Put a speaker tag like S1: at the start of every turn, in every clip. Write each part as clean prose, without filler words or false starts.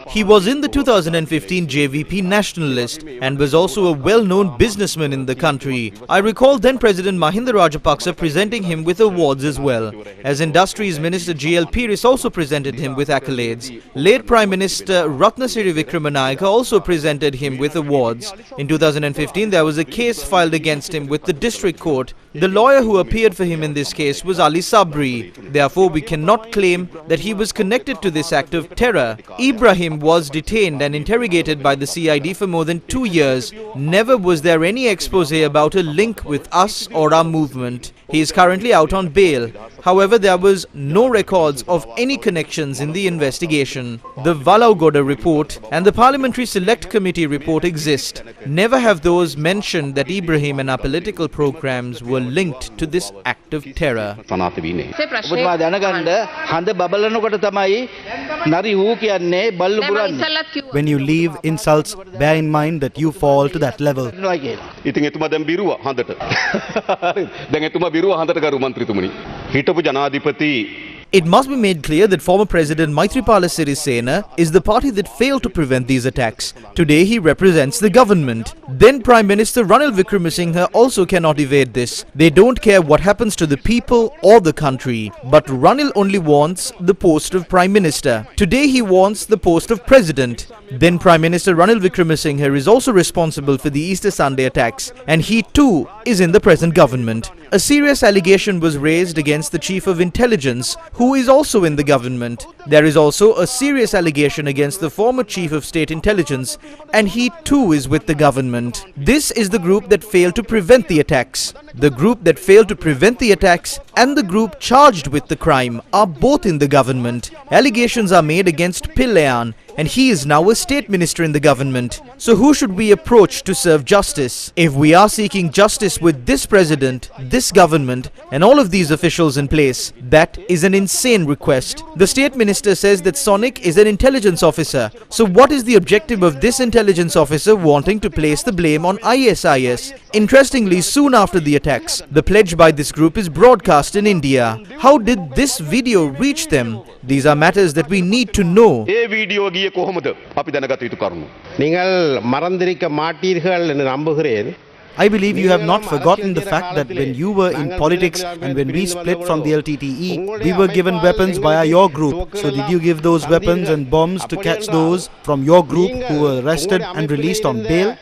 S1: He was in the 2015 JVP national list and was also a well-known businessman in the country. I recall then President Mahinda Rajapaksa presenting him with awards as well. As Industries Minister G.L. Piris also presented him with accolades. Late Prime Minister Ratnasiri Wickramanayake also presented him with awards. In 2015, there was a case filed against him with the district court. The lawyer who appeared for him in this case was Ali Sabri. Therefore, we cannot claim that he was connected to this act of terror. Ibrahim was detained and interrogated by the CID for more than 2 years. Never was there any expose about a link with us or our movement. He is currently out on bail. However, there was no records of any connections in the investigation. The Valaugoda report and the Parliamentary Select Committee report exist. Never have those mentioned that Ibrahim and our political programs were linked to this act of terror.
S2: When you leave insults, bear in mind that you fall to that level.
S1: It must be made clear that former President Maithripala Sirisena is the party that failed to prevent these attacks. Today he represents the government. Then Prime Minister Ranil Wickramasinghe also cannot evade this. They don't care what happens to the people or the country. But Ranil only wants the post of Prime Minister. Today he wants the post of President. Then Prime Minister Ranil Wickramasinghe is also responsible for the Easter Sunday attacks, and he too is in the present government. A serious allegation was raised against the Chief of Intelligence, who is also in the government. There is also a serious allegation against the former Chief of State Intelligence, and he too is with the government. This is the group that failed to prevent the attacks. The group that failed to prevent the attacks and the group charged with the crime are both in the government. Allegations are made against Pillayan, and he is now a state minister in the government. So who should we approach to serve justice? If we are seeking justice with this president, this government, and all of these officials in place, that is an insane request. The state minister says that Sonic is an intelligence officer. So what is the objective of this intelligence officer wanting to place the blame on ISIS? Interestingly, soon after the attacks, the pledge by this group is broadcast in India. How did this video reach them? These are matters that we need to know.
S2: I believe you have not forgotten the fact that when you were in politics and when we split from the LTTE, we were given weapons by your group. So did you give those weapons and bombs to catch those from your group who were arrested and released on bail?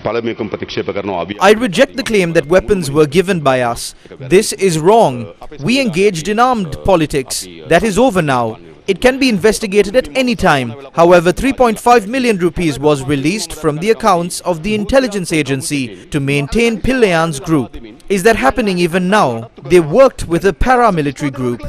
S1: I reject the claim that weapons were given by us. This is wrong. We engaged in armed politics. That is over now. It can be investigated at any time. However, 3.5 million rupees was released from the accounts of the intelligence agency to maintain Pillayan's group. Is that happening even now? They worked with a paramilitary group.